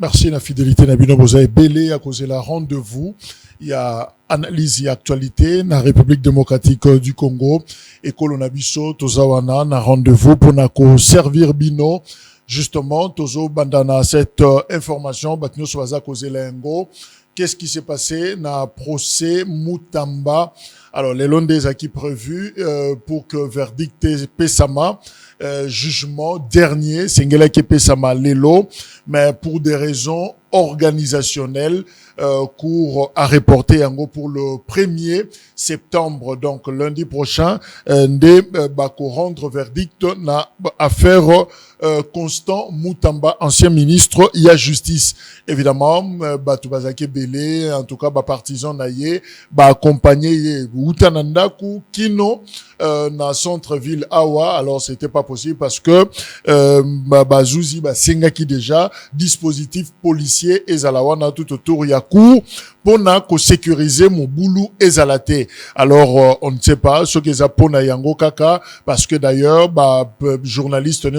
Merci la fidélité Nabino Bozaï Belé à cause de la rendez-vous. Il y a analyse et actualité dans la République démocratique du Congo et Kolonabiso Tozawana na rendez-vous pour na servir bino justement Tozo bandana cette information batino soaza cause lengo. Qu'est-ce qui s'est passé dans le procès Mutamba? Alors, les Londés qui prévu pour que verdict Pesama, jugement dernier, Sengela qui Pesama Lelo, mais pour des raisons organisationnelles, cours à reporter en gros pour le 1er septembre, donc lundi prochain, bako rendre verdict na affaire Constant Mutamba, ancien ministre, il y a justice. Évidemment, Batubazake Belé, en tout cas, partisan naïe, accompagné Utanandaku, Kino, na centre-ville Awa. Alors, c'était pas possible parce que, Bazouzi, Sengaki déjà, dispositif policier, Ezalawana tout autour, Yakou, pour sécuriser mon boulot Ezalate. Alors, on ne sait pas ce qu'ils appellent Yango Kaka, parce que d'ailleurs, journaliste,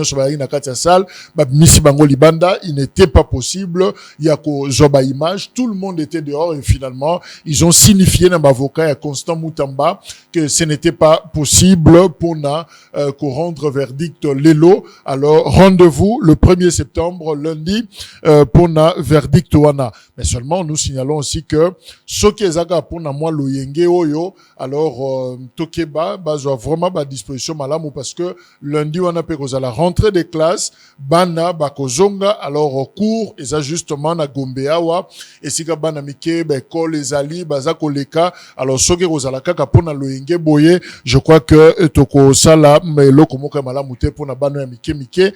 Misi Bango Libanda, il n'était pas possible. Il y a Zoba Image, tout le monde était dehors et finalement, ils ont signifié dans l'avocat à Constant Mutamba que ce n'était pas possible pour qu'on rendre verdict Lelo. Alors, rendez-vous le 1er septembre, lundi, pour na verdict Wana. Mais seulement, nous signalons aussi que ce qui est aga pour na moi loyenge oyo, alors, Tokeba, doit vraiment à disposition malamu parce que lundi, on a à la rentrée des classes, bana bakozonga alors au cours et ajustement na Gombeawa et sika bana mike école ezali bazako leka alors soki kozala kaka pona loyenge boye je crois que toko sala loko moka malamu te pona bana ya mike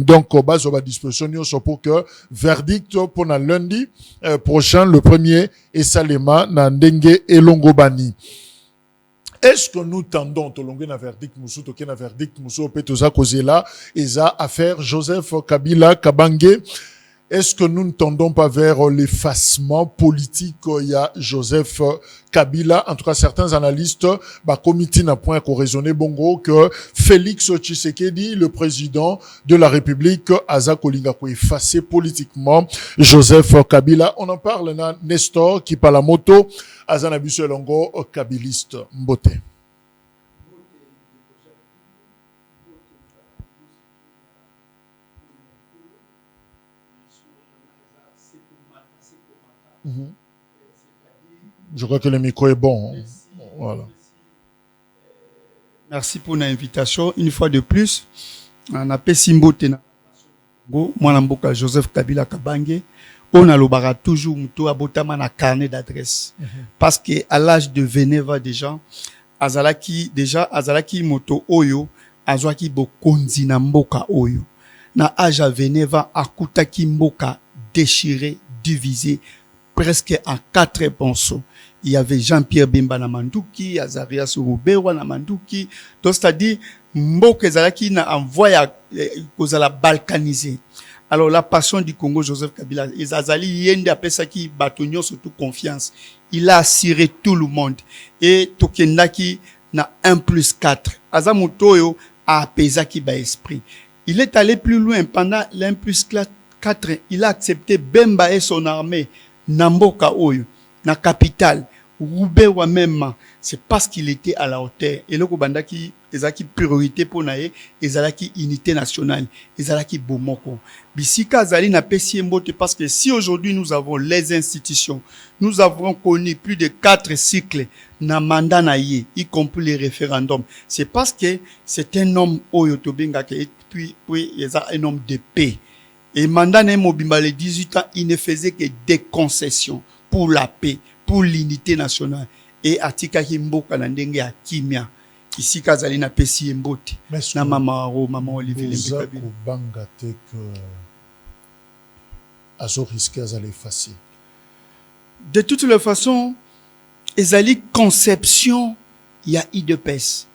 donc bazo ba disposition nyonso pour que verdict pona lundi prochain le 1er et salema na ndenge elongobani. Est-ce que nous tendons au long de la verdict Moussou, toké na verdict Moussou, Petoza Kozela, Eza, affaire Joseph Kabila, Kabange? Est-ce que nous ne tendons pas vers l'effacement politique? Il y a Joseph Kabila. En tout cas, certains analystes, comité n'a point qu'on raisonner bongo que Félix Tshisekedi, le président de la République, Aza Kolinga, ko effacer politiquement Joseph Kabila. On en parle na Nestor qui parle la moto, Aza Nabiso Longo, kabiliste Mbote. Je crois que le micro est bon. Voilà. Merci pour l'invitation. Une fois de plus, on a Pessimbote Mwanamboka Joseph Kabila Kabange. On a l'obara toujours muto abotama na carnet d'adresse. Parce que à l'âge de Veneva déjà, azalaki moto oyo, azwaki bokonzi na mboka oyo. Na âge à Veneva, akutaki mboka déchiré, divisé, presque en 4 ponceaux. Il y avait Jean-Pierre Bemba na Manduki, Azarias Roubewa na Manduki. Donc, c'est-à-dire, Mboke Zalaki na envoyé kozala balkanisé. Alors, la passion du Congo, Joseph Kabila, Azali Yende appelle ça qui batonio surtout confiance. Il a assuré tout le monde. Et Tokendaki na 1+4. Azamutoyo a apaisé qui ba esprit. Il est allé plus loin pendant l'1+4. Il a accepté Bemba et son armée. Namboka Oyo, na capitale, Roubewa même, c'est parce qu'il était à la hauteur. Et le Kobandaki, ezaki priorité pour nae, ezalaki unité nationale, ezalaki bomoko. Bisika zali na Pessimbote parce que si aujourd'hui nous avons les institutions, nous avons connu plus de 4 cycles na mandat naye, y compris les référendums, c'est parce que c'est un homme Oyo Tobenga et puis il y a un homme de paix. Et mandat Mobimba les 18 ans, il ne faisait que des concessions pour la paix, pour l'unité nationale. Et Atika Himboka Nandenge à Kimia. Ici, Kazali na Pessi Mbote. Na maman Olivier Lembekabi. Bangate que Azo risqué à l'effacer. De toutes les façons, Ezali conception, il y a IDPS.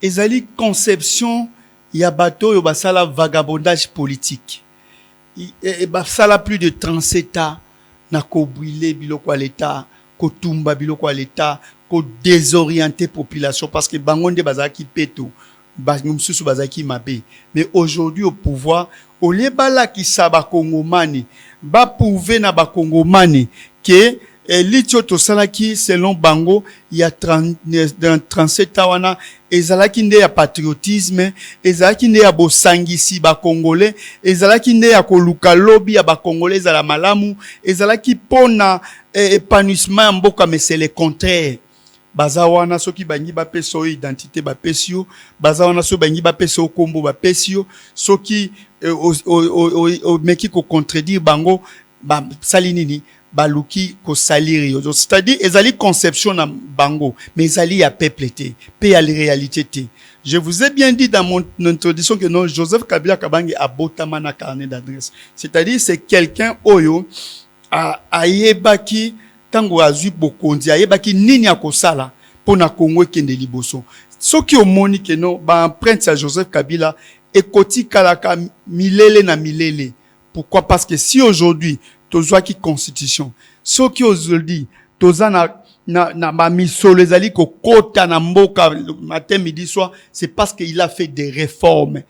Ezali conception, il y a bateau, il y a basala vagabondage politique. Et ça a plus de 37 ans na ko brûler biloko à l'état ko tumba biloko à l'état ko désorienter population parce que bangonde bazaki peto mosusu bazaki mabe. Mais aujourd'hui au pouvoir, au lieu balakisa ba Kongomani, ba prouver na ba Kongomani que litio to salaki selon bango il y a 37 wana ezalaki nde ya patriotisme, ezalaki nde ya bosangisi ba Congolais, ezalaki nde ya koluka lobby ya ba Congolais ezala malamu, ezalaki pona épanouissement ya mboka, mais c'est le contraire. Baza wana soki bangi ba peso identité ba pesio, baza wana so bangi ba peso kombo ba pesio, soki meki ko contredire bango ba salinini baluki ko saliri. C'est-à-dire ezali conception na bango, mais ezali ya peuple te, pe ya réalité te. Je vous ai bien dit dans mon introduction que non, Joseph Kabila Kabange a botama na carnet d'adresse. C'est-à-dire c'est quelqu'un oyo a yebaki tango azui bokonzi, a yebaki nini akosala pona Congo kende liboso. Soki omoni ke non ba empreinte à Joseph Kabila ekoti kalaka milele na milele. Pourquoi? Parce que si aujourd'hui tozwa ki constitution, soki aujourd'hui toza na ba misolo ezali ko kota na mboka matin midi soir, c'est parce qu'il a fait des réformes,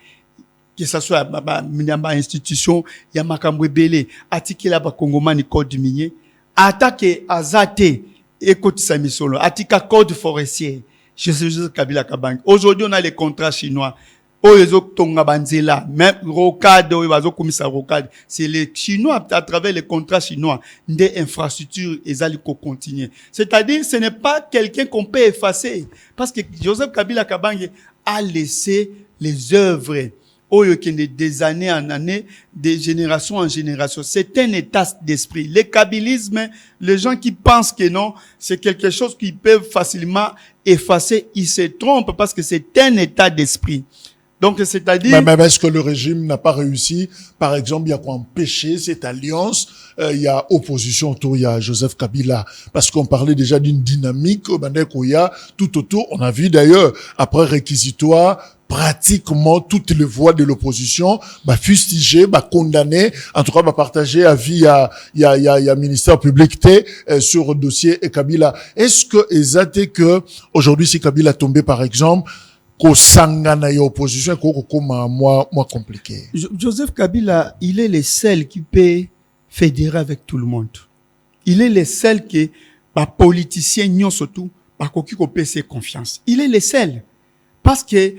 que ça soit ba institution ya makambo ebele atikela ba Kongomani code minier, attaque azate ekotisa misolo, atika code forestier. Joseph Kabila Kabange. Aujourd'hui on a les contrats chinois. Même rocade, rocade, c'est les Chinois à travers les contrats chinois des infrastructures et zaliko continuer. C'est-à-dire, ce n'est pas quelqu'un qu'on peut effacer, parce que Joseph Kabila Kabange a laissé les œuvres des années en années, de génération en génération. C'est un état d'esprit. Le kabylisme, les gens qui pensent que non, c'est quelque chose qu'ils peuvent facilement effacer, ils se trompent parce que c'est un état d'esprit. Donc, c'est-à-dire... Mais est-ce que le régime n'a pas réussi? Par exemple, il y a quoi empêcher cette alliance? Il y a opposition autour, il y a Joseph Kabila. Parce qu'on parlait déjà d'une dynamique, il y a tout autour. On a vu d'ailleurs, après réquisitoire, pratiquement toutes les voix de l'opposition, fustigées, condamnées, en tout cas, partagées avis il y a ministère public sur le dossier et Kabila. Est-ce que, exact que, aujourd'hui, si Kabila tombé, par exemple, opposition moins compliqué. Joseph Kabila, il est le seul qui peut fédérer avec tout le monde. Il est le seul qui, politicien, non surtout, qui peut se confiance. Il est le seul. Parce que,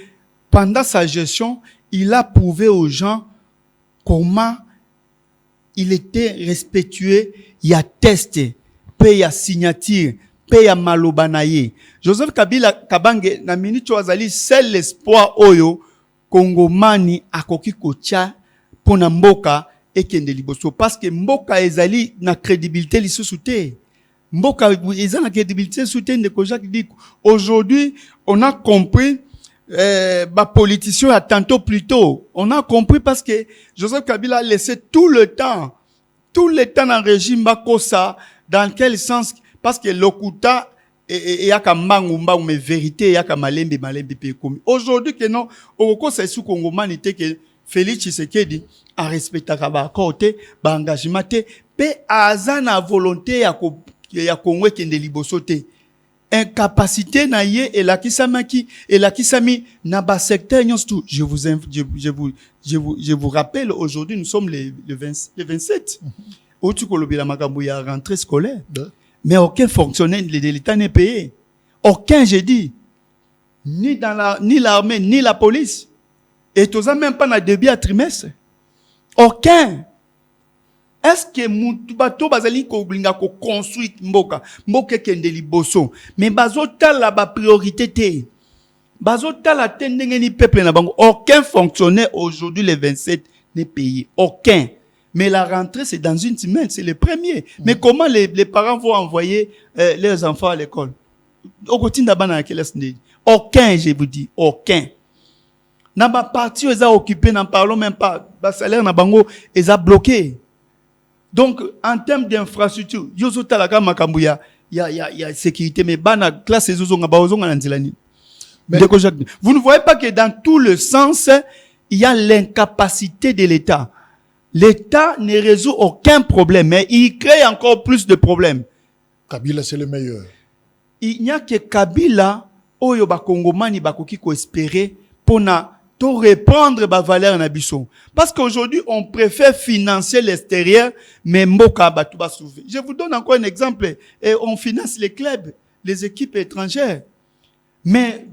pendant sa gestion, il a prouvé aux gens comment il était respectueux, il a testé, il a signature, pe ya malobanaye. Joseph Kabila Kabange na minute wazali seul l'espoir oyo Kongomani akoki kotia pona mboka ekende liboso, parce que mboka ezali na crédibilité lisusu te. Mboka ezali na crédibilité soutien de Jacques dit. Aujourd'hui, on a compris politicien a tantôt plus tôt. On a compris parce que Joseph Kabila a laissé tout le temps dans le régime Bakosa, dans quel sens? Parce que l'okuta et yaka mbangu mais vérité yaka malembe pe komi. Aujourd'hui que non, oko c'est sous Kongomani te que Félix Tshisekedi a respecté ba accord te, ba engagement te, pe azana volonté ya Congo kende liboso te. Incapacité na ye et la kisami na ba secteur nyonso. Je vous rappelle, aujourd'hui nous sommes le 27. Otu kolobela makambo ya rentrée scolaire. Mais aucun fonctionnaire de l'État n'est payé. Aucun, j'ai dit. Ni l'armée, ni la police. Et tout ça, même pas dans début à trimestre. Aucun. Est-ce que Moutubato Bazali Koblinga ko construit Mboka kende liboso. Mais bazota la priorité te. Bazota la tendengeni peuple na bango. Aucun fonctionnaire aujourd'hui, le 27, n'est payé. Aucun. Mais la rentrée, c'est dans une semaine, c'est le premier. Mais comment les parents vont envoyer leurs enfants à l'école? Aucun, je vous dis, aucun. N'a pas parti, ils ont occupé, n'en parlons même pas. Le salaire n'a bango, ils ont bloqué. Donc, en termes d'infrastructure, il y a sécurité, mais bana classe vous ne voyez pas que dans tout le sens, il y a l'incapacité de l'État. L'État ne résout aucun problème, mais il crée encore plus de problèmes. Kabila, c'est le meilleur. Il n'y a que Kabila, oyo ba Kongomani ba koki ko espérer pour tout reprendre ma valeur na biso. Parce qu'aujourd'hui, on préfère financer l'extérieur, mais mboka batu ba souffrir. Je vous donne encore un exemple. Et on finance les clubs, les équipes étrangères. Mais,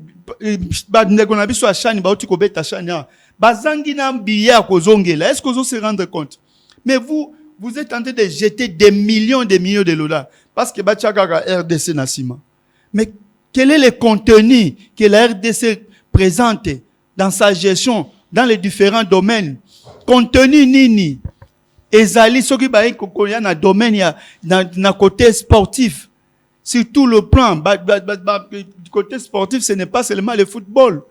ndeko na biso achani, uti kobeta achani, bazangi na billet kozongela. Est-ce que vous se rendre compte? Mais vous êtes en train de jeter des millions de dollars. Parce que bachaka RDC Nassima. Mais quel est le contenu que la RDC présente dans sa gestion, dans les différents domaines? Contenu nini? Ezali, ce qui va être na domaine, na côté sportif. Sur tout le plan, du côté sportif, ce n'est pas seulement le football.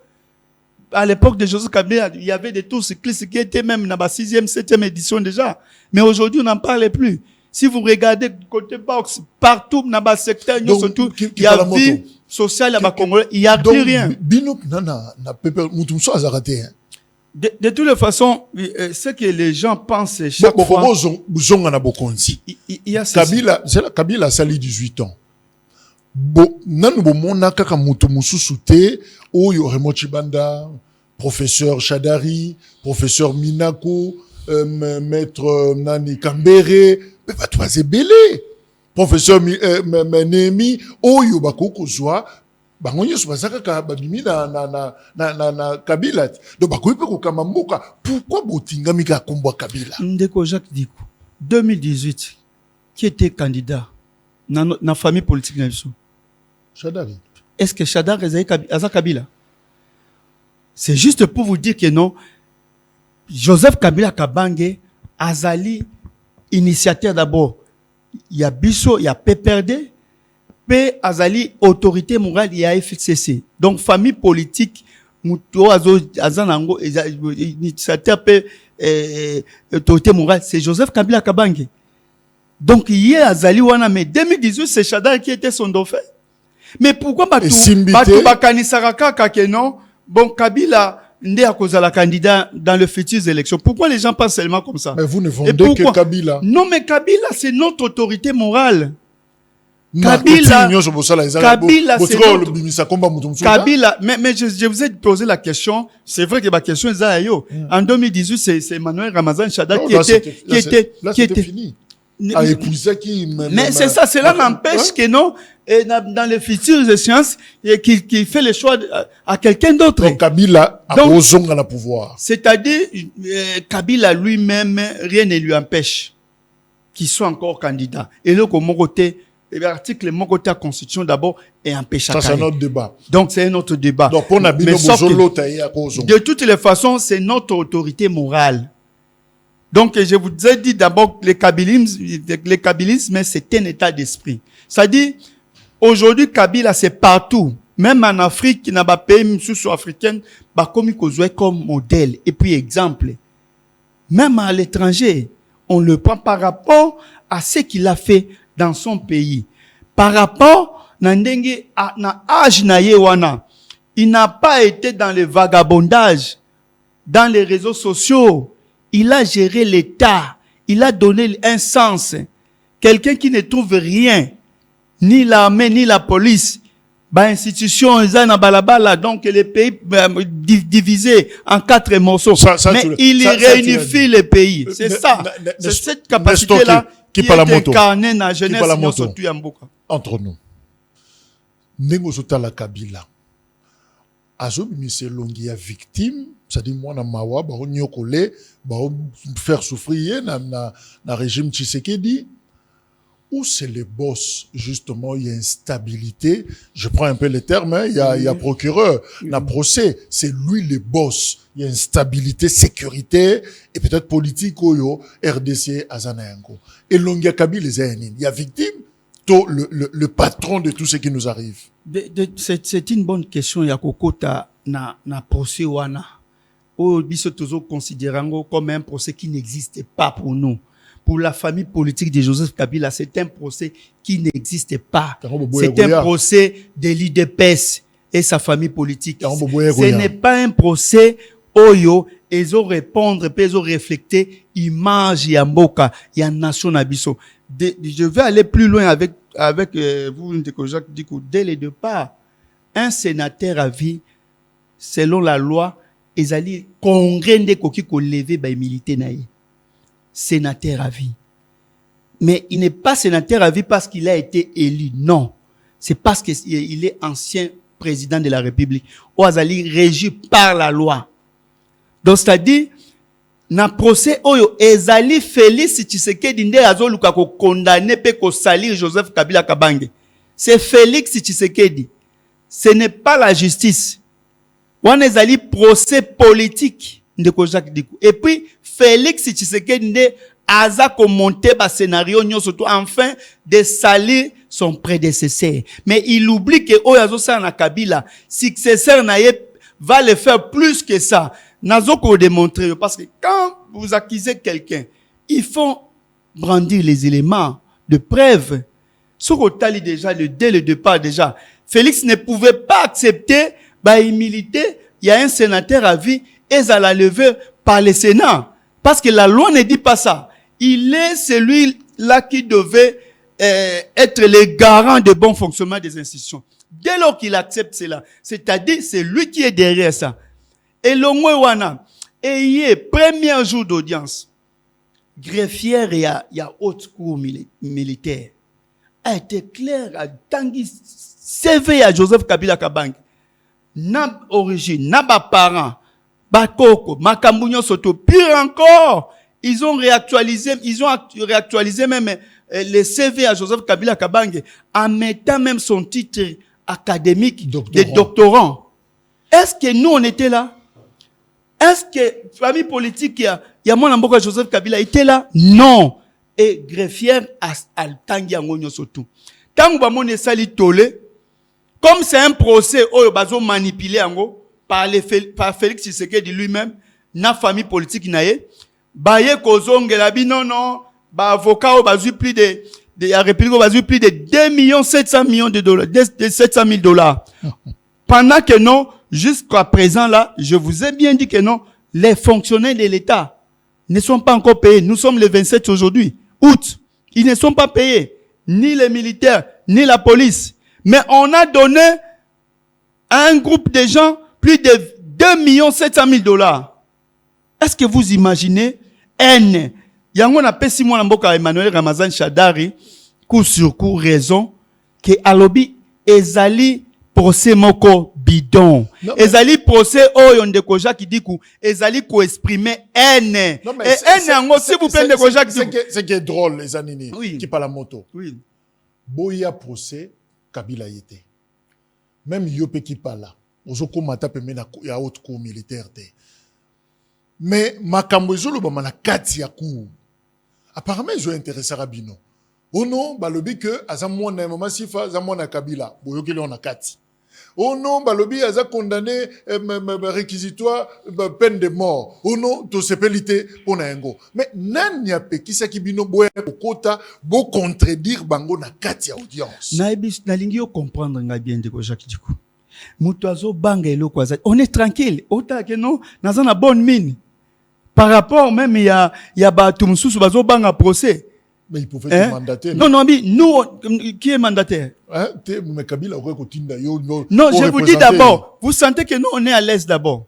À l'époque de Joseph Kabila, il y avait des tours cyclistes qui étaient même dans la 6e, 7e édition déjà. Mais aujourd'hui, on n'en parle plus. Si vous regardez côté boxe, partout dans le secteur, il y a vie sociale à Congolais, il n'y a plus rien. De toutes les façons, ce que les gens pensent chaque fois... Kabila a sali 18 ans. Nanu bomona kaka mutu mususu te oyo Raymond Chibanda, professeur Chadari, professeur Minako, maître Nani Kambere, mais batu bazebele, professeur Nemi oyo bakoko zwa bango nyoso bazaka ka babimi na Kabila. Donc bakoyi pe ko kamamboka, pourquoi botingami ka kombo Kabila? Ndeko Jacques Dikou 2018 qui était candidat na famille politique na biso. Chadari. Est-ce que Chadari Aza Kabila? C'est juste pour vous dire que non. Joseph Kabila Kabange, Azali, initiateur d'abord. Il y a Bisso, il y a PPRD, P. Azali, autorité morale, il y a FCC. Donc, famille politique, Mouto Azanango, initiateur P. Autorité morale, c'est Joseph Kabila Kabange. Donc, hier, Azali Wana, mais 2018, c'est Chadari qui était son dauphin. Mais pourquoi Batou Bakanisaraka Kakeno, bon, Kabila, Ndé à cause de la candidat dans les futures élections. Pourquoi les gens pensent seulement comme ça? Mais vous ne vendez que Kabila. Non, mais Kabila, c'est notre autorité morale. Kabila, mais je vous ai posé la question. C'est vrai que ma question est ça. En 2018, c'est Emmanuel Ramazan Chada qui était fini. Mais c'est ça, cela n'empêche que non, et dans les futures échéances, qu'il fait le choix à quelqu'un d'autre. Donc Kabila a besoin de la pouvoir. C'est-à-dire, Kabila lui-même, rien ne lui empêche qu'il soit encore candidat. Et là, mon côté, l'article, mon côté à Constitution d'abord, est empêché. Ça, c'est un autre débat. Donc, c'est un autre débat. Donc, pour de toutes les façons, c'est notre autorité morale. Donc, je vous ai dit d'abord, le kabylisme, c'est un état d'esprit. C'est-à-dire, aujourd'hui, Kabila, c'est partout. Même en Afrique, dans les pays sous-africains, comme modèle. Et puis, exemple. Même à l'étranger, on le prend par rapport à ce qu'il a fait dans son pays. Par rapport, na âge na yewana, il n'a pas été dans le vagabondage, dans les réseaux sociaux. Il a géré l'État. Il a donné un sens. Quelqu'un qui ne trouve rien, ni l'armée, ni la police, institution, donc les pays divisés en 4 morceaux. Mais il réunifie les pays. C'est ça. C'est cette capacité-là qui est incarnée dans la jeunesse. Entre nous. Nengosota la Kabila. Azo bimise longi ya victime, c'est-à-dire moi na mawa ba nyokole, ba faire souffrir na régime Tshisekedi, ou c'est les boss justement, il y a instabilité, je prends un peu les termes, hein, il y a procureur, na procès, c'est lui le boss, il y a instabilité, sécurité et peut-être politique oyo RDC azanayango. Et longi ya Kabila il y a victime, le patron de tout ce qui nous arrive. C'est une bonne question. Yakokota na procès wana. Biso tozo considérango comme un procès qui n'existe pas pour nous. Pour la famille politique de Joseph Kabila, c'est un procès qui n'existe pas. C'est un procès de l'IDPS et sa famille politique. Ce n'est pas un procès oyo, ils ont répondre, ils ont reflété image yamboka, ya nation nabiso. Je vais aller plus loin avec vous, Jacques Dikou. Dès le départ, un sénateur a vu selon la loi, ezali congrès nde koki ko lever ba milité na ye. Sénateur à vie. Mais il n'est pas sénateur à vie parce qu'il a été élu. Non. C'est parce qu'il est ancien président de la République. Oazali régi par la loi. Donc, c'est-à-dire, na procès oyo ezali Félix Tshisekedi nde azoluka ko condamner pe ko salir Joseph Kabila Kabange. C'est Félix Tshisekedi. Ce n'est pas la justice. On ezali procès politique de Jacques Dikou. Et puis Félix Tshisekedi nde aza ko monter ba scénario nyo surtout enfin de salir son prédécesseur. Mais il oublie que oyazo sa na Kabila, successeur na ye va le faire plus que ça. Nazo ko démontrer parce que quand vous accusez quelqu'un, il faut brandir les éléments de preuve. Sur Otali déjà dès le départ déjà, Félix ne pouvait pas accepter bah humilité, il y a un sénateur à vie et ça l'a levé par le Sénat parce que la loi ne dit pas ça. Il est celui-là qui devait être le garant de bon fonctionnement des institutions. Dès lors qu'il accepte cela, c'est-à-dire c'est lui qui est derrière ça. Et l'ongwe wana, et premier jour d'audience, greffière et a haute cour militaire, a été clair à Tanguy CV à Joseph Kabila Kabange. Na origine, na ba parents, ba koko, makambunyo soto, pire encore, ils ont réactualisé même les CV à Joseph Kabila Kabange en mettant même son titre académique de doctorant. Est-ce que nous on était là? Est-ce que famille politique il y a mon mboka Joseph Kabila était là? Non. Et greffière à tangi angonyo soto. Tangu ba mon sali tolé, comme c'est un procès oyo bazo manipulé ango par Félix Tshisekedi lui-même, na famille politique naye, baye kozongela bi non, ba avocat o bazu plus de la République bazu plus de 2,7 millions de dollars, de 700 000 dollars. Pendant que non, jusqu'à présent là, je vous ai bien dit que non, les fonctionnaires de l'État ne sont pas encore payés. Nous sommes le 27 aujourd'hui, août. Ils ne sont pas payés, ni les militaires, ni la police. Mais on a donné à un groupe de gens plus de 2,7 000 dollars. Est-ce que vous imaginez N? Yango na pesi mwana mboka Emmanuel Ramazan Shadari, coup sur coup, raison, que alobi ezali procès moko bidon. Ezali procès oyo ndeko Jacques Dikou, ezali ko exprimer N. Et N yango, s'il vous plaît, ndeko Jacques Dikou. C'est qui est drôle, les anini, oui, qui parle la moto. Oui. Boya procès, Kabila yete. Même Yope qui parle là. Ozoko mata peme na ya haute cour militaire te. Mais makambo ezolo ba na kati ya cour. Apparemment, ils ont intéressé à Bino. Oh non, balobi que azamona mama sifa azamona Kabila. Boyokeli on a kati. Oh non, balobi aza condamné réquisitoire peine de mort. Oh non, to sepelité on a ngo. Mais nan ya pe kisa ki bino boya kokota bo contredire bango na kati ya audience. Na lingi yo comprendre nga bien de Jacques Dikou. Mutuazo banga eloko aza. On est tranquille. Ota que non, naza na bonne mine. Par rapport même il y a batu mususu bazo banga procès. Mais il pouvait te mandater. Non, nous, qui est mandataire? Hein? Kabila aurait continué. Non, je vous dis d'abord, vous sentez que nous, on est à l'aise d'abord.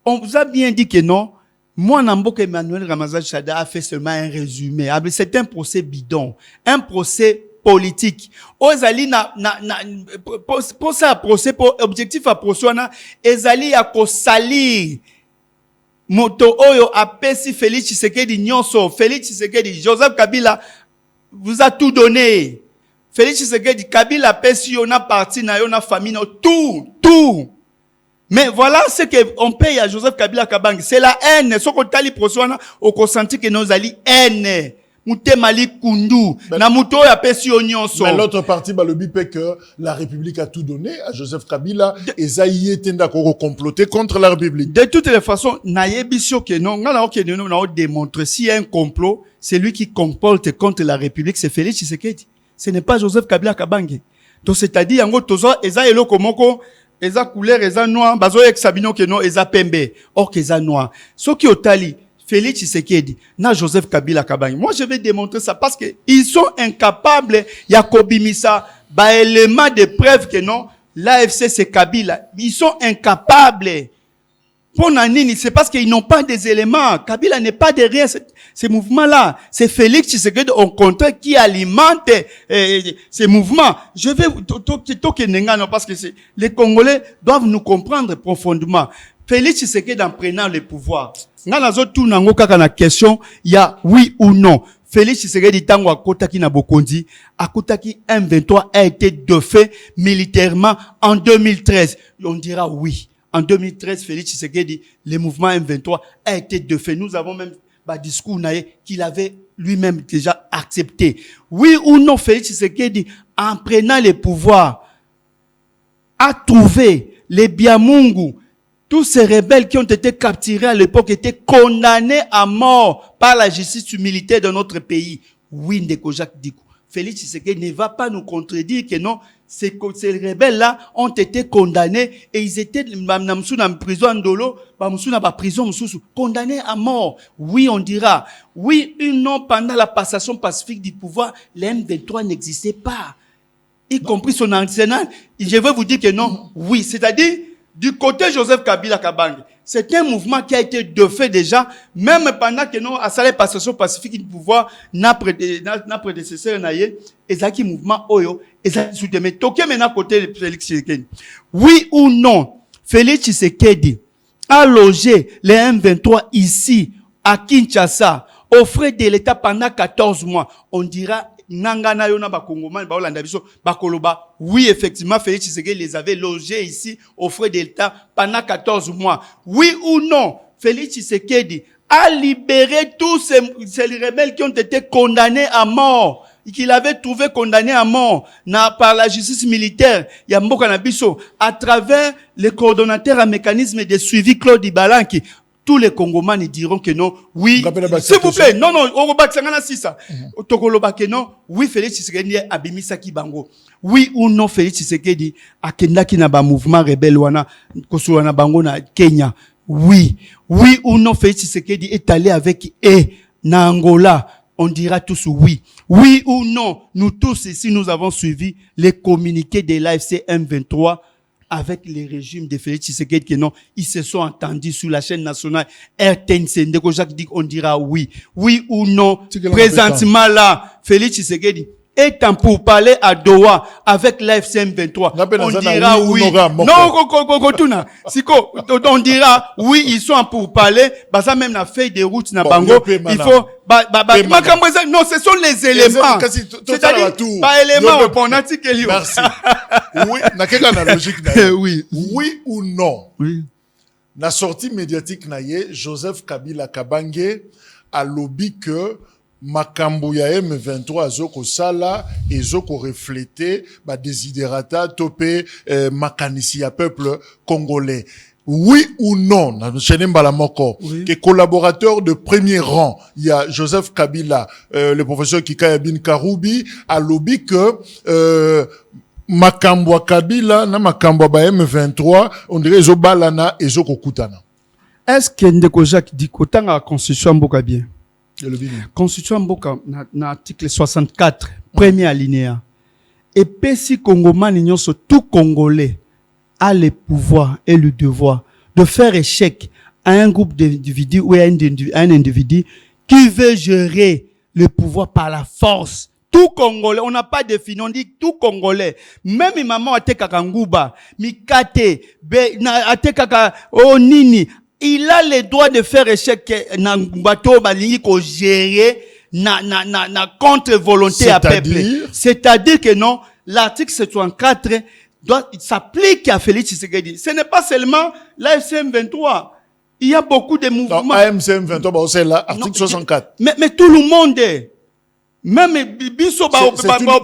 On vous a bien dit que non. Moi, Namboka Emmanuel Ramazan Chada a fait seulement un résumé. C'est un procès bidon. Un procès politique. Ozali pour ça, procès, pour objectif à procès, ezali a ko salir. Moto oyo apesi Félix Tshisekedi nyonso. Félix Tshisekedi, Joseph Kabila vous a tout donné. Félix Tshisekedi, Kabila apesi yona parti na yona famille, tout. Mais voilà ce qu'on paye à Joseph Kabila Kabange. C'est la haine. Ce qu'on t'a dit pour soi, on consenti que nous allons haine. Moutemali Kundu. Na muto ya pesi onyonso. Mais l'autre partie, le bipé que la République a tout donné à Joseph Kabila et Zaïe tenda koko comploter contre la République. De toutes les façons, naïebisio que non, on a démontré s'il y a un complot, c'est lui qui complote contre la République, c'est Félix Tshisekedi. Ce n'est pas Joseph Kabila Kabange. Donc c'est-à-dire yango tozo eza eloko moko eza couleur eza noir, bazo ek sabino que non eza pembe, or que eza noir. Ce qui otali Félix Tshisekedi, na Joseph Kabila Kabange. Moi, je vais démontrer ça parce que ils sont incapables, ya kobimisa, ba élément de preuve que non, l'AFC c'est Kabila. Ils sont incapables. Pour Nanini, c'est parce qu'ils n'ont pas des éléments. Kabila n'est pas derrière ces mouvements-là. C'est Félix Tshisekedi au contraire qui alimente ces mouvements. Je vais parce que les Congolais doivent nous comprendre profondément. Félix Tshisekedi en prenant le pouvoir. La question, il y a oui ou non. Félix Tshisekedi tango akotaki na Bokondi, akotaki M23 a été défait militairement en 2013. On dira oui. En 2013, Félix Tshisekedi, le mouvement M23 a été défait. Nous avons même discours qu'il avait lui-même déjà accepté. Oui ou non, Félix Tshisekedi, en prenant le pouvoir, a trouvé les Biamungu, tous ces rebelles qui ont été capturés à l'époque étaient condamnés à mort par la justice militaire de notre pays. Oui, Ndeko Jacques Dikou. Félix Tshisekedi ne va pas nous contredire que non, ces rebelles-là ont été condamnés et ils étaient en prison en Dolo, prison condamnés à mort. Oui, on dira. Oui ou non, pendant la passation pacifique du pouvoir, le M23 n'existait pas. Y compris son arsenal. Je veux vous dire que non. Oui, c'est-à-dire, du côté Joseph Kabila Kabange, c'est un mouvement qui a été défait déjà, même pendant que non, à la passation pacifique du pouvoir, n'a prédécesseur naïe, et ça qui mouvement oyo, et ça soutient. Mais toqué maintenant côté de Félix Tshisekedi. Oui ou non, Félix Tshisekedi a logé les M23 ici, à Kinshasa, aux frais de l'État pendant 14 mois. On dira, Nangana yona bakongomani baolanda biso bakoloba oui effectivement Félix Tshisekedi les avait logés ici aux frais de l'État pendant 14 mois. Oui ou non, Félix Tshisekedi a libéré tous ces rebelles qui ont été condamnés à mort, qu'il avait trouvé condamnés à mort par la justice militaire Yamboka Nabiso à travers les coordonnateurs à mécanisme de suivi Claude Ibalanki. Tous les Congomans diront que non, oui, s'il vous plaît, non, oui, Félix Tshisekedi abimisa Kibango. Oui ou non, Félix Tshisekedi akendaki na ba mouvement rebelle wana kosulana bango na Kenya. Oui. Oui ou non, Félix Tshisekedi est allé avec na Angola. On dira tous oui. Oui ou non, nous tous ici, nous avons suivi les communiqués de l'AFC M23 avec les régimes de Félix Tshisekedi que non, ils se sont entendus sur la chaîne nationale RTNC. Ndeko Jacques dit on dira oui. Oui ou non, présentement là, Félix Tshisekedi est en pour parler à Doha avec l'AFC M23. On dira oui. Non, Siko, on dira oui, ils sont en pour parler. Bah ça même la feuille de route na bango. Il faut non, ce sont les éléments. C'est-à-dire, pas éléments, merci. Oui, na quelle logique oui. Oui ou non? Oui. La sortie médiatique naie, Joseph Kabila Kabange a lobby que makambo ya M23 azoko sala ezoko refléter ba desiderata topé makanisi ya peuple congolais. Oui ou non, que collaborateur de premier rang, il y a Joseph Kabila, le professeur Kikaya Bin Karoubi, a lobby que makambo Kabila na makambo ba M23, on dirait ezobalana ezokokutana. Est-ce que Ndeko Jacques dit qu'autant la constitution mboka bien? Constitution mboka na article 64, premier alinéa. Et pesi Congomani nyonso tout Congolais a le pouvoir et le devoir de faire échec à un groupe d'individus ou à un individu qui veut gérer le pouvoir par la force. Tout Congolais, on n'a pas défini, on dit tout Congolais. Même maman atekaka nguba, mikate, atekaka nini, il a le droit de faire échec na bateau balingi ko gérer na contre-volonté à peuple. C'est-à-dire que non, l'article 74 s'applique à Félix Tshisekedi. Ce n'est pas seulement l'AFC M23. Il y a beaucoup de mouvements. Non, AFC M23, c'est l'article 64. Mais tout le monde est. Même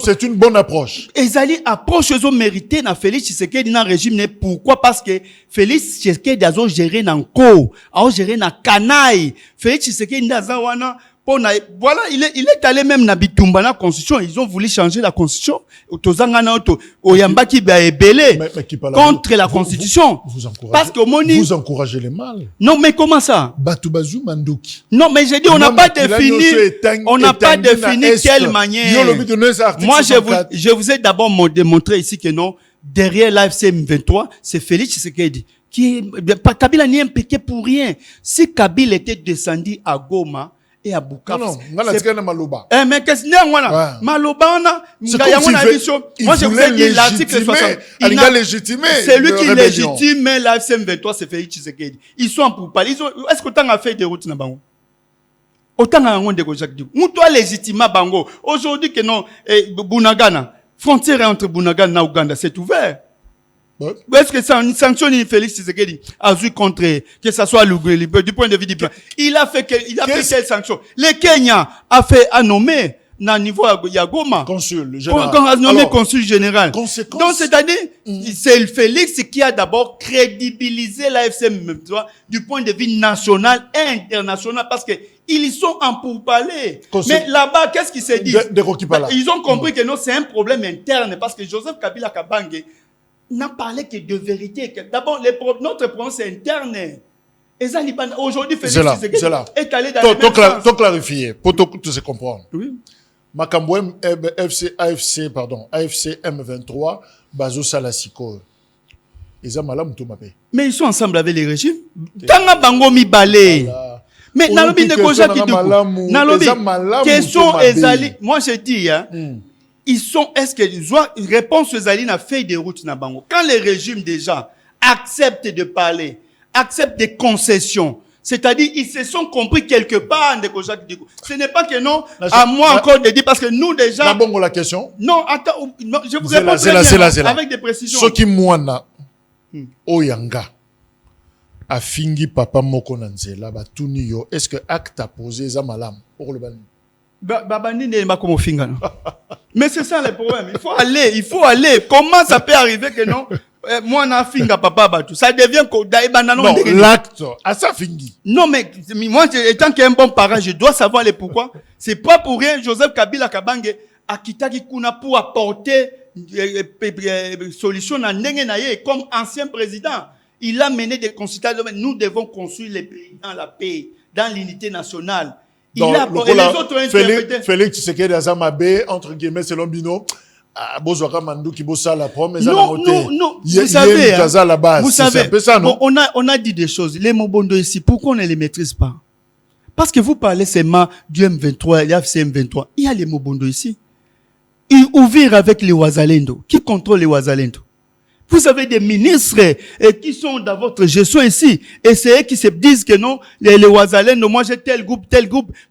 c'est une bonne approche. Ils allaient approche ils ont mérité na Félix Tshisekedi dans régime. Pourquoi? Parce que Félix Tshisekedi a géré dans co, a géré dans canaille. Félix Tshisekedi dans wana. Voilà, il est allé même na bitumba na constitution. Ils ont voulu changer la constitution. Contre la constitution. Parce que vous encouragez les mal. Non, mais comment ça? Batubazu Mandoki. Non, mais j'ai dit, on n'a pas défini quelle manière. Moi, je vous ai d'abord démontré ici que non, derrière l'AFC M23, c'est Félix Tshisekedi. Kabila n'est impliqué pour rien. Si Kabila était descendu à Goma et à Bukavu. Non, c'est Maloba. Mais qu'est-ce que c'est Maloba, c'est comme moi je vous ai dit l'article 60. Il a légitimé. C'est lui qui légitime l'AFC M23, c'est Félix Tshisekedi. Ils sont pour parler. Est-ce que tu as fait des routes na bango? Autant à un de Jacques Diouf. Moutoua légitime bango. Aujourd'hui que non, Bunagana, frontière entre Bunagana et Ouganda, c'est ouvert. Est-ce que ça sanctionne Félix Tshisekedi a vu contre que ça soit du point de vue du plan? Il a fait quelle sanction? Le Kenya a nommé na niveau Yagoma consul général. A nommé consul général. Donc c'est-à-dire c'est Félix qui a d'abord crédibilisé l'AFC du point de vue national et international parce que ils sont en pourparlers. Mais là-bas, qu'est-ce qui s'est dit? Ils ont compris que non, c'est un problème interne parce que Joseph Kabila Kabange n'a parlé que de vérité. D'abord, notre problème, c'est interne. Et ça, aujourd'hui, Félix Tshisekedi est allé dans le même sens. Tout clarifier, pour tout se comprendre. Oui. Makambouem AFC M23, Bazo Salasiko. Ils ont malam tout mapé. Mais ils sont ensemble avec les régimes. Tanga bango mi balé. Mais nalobi ne koja ki duku. Nalobi question ezali. Moi je dis ils sont, est-ce qu'ils ont réponse aux alliés à feuille de route na bango? Quand les régimes déjà acceptent de parler, acceptent des concessions, c'est-à-dire ils se sont compris quelque part de ce n'est pas que non, à moi encore de dire parce que nous déjà. D'abord la question. Non, attends, je vous réponds très bien avec des précisions. Ce qui moana oyanga a fingi papa moko nanzela ba tuni yo, est-ce que acte a posé za malam pour le bani? Mais c'est ça le problème. Il faut aller. Comment ça peut arriver que non? Moi, na finga papa batu. Ça devient non, l'acte à ça fingi. Non, mais moi, étant qu'un bon parent, je dois savoir les pourquoi. C'est pas pour rien. Joseph Kabila Kabange a quitté Kuna pour apporter solution à Nengenaye comme ancien président. Il a mené des consultations. Nous devons construire les pays dans la paix, dans l'unité nationale. Les autres ont interprété. Félix Tshisekedi Azamabe, entre guillemets, selon Bino, Bozwaka Mandou qui bossa la promesse. Non, vous savez, on a dit des choses. Les Mobondo ici, pourquoi on ne les maîtrise pas? Parce que vous parlez seulement du M23, il y a M23. Il y a les Mobondo ici. Ils ouvrent avec les Ouazalendo. Qui contrôle les Ouazalendo? Vous avez des ministres qui sont dans votre gestion ici. Et c'est eux qui se disent que non, les Ouazalendo, moi j'ai tel groupe.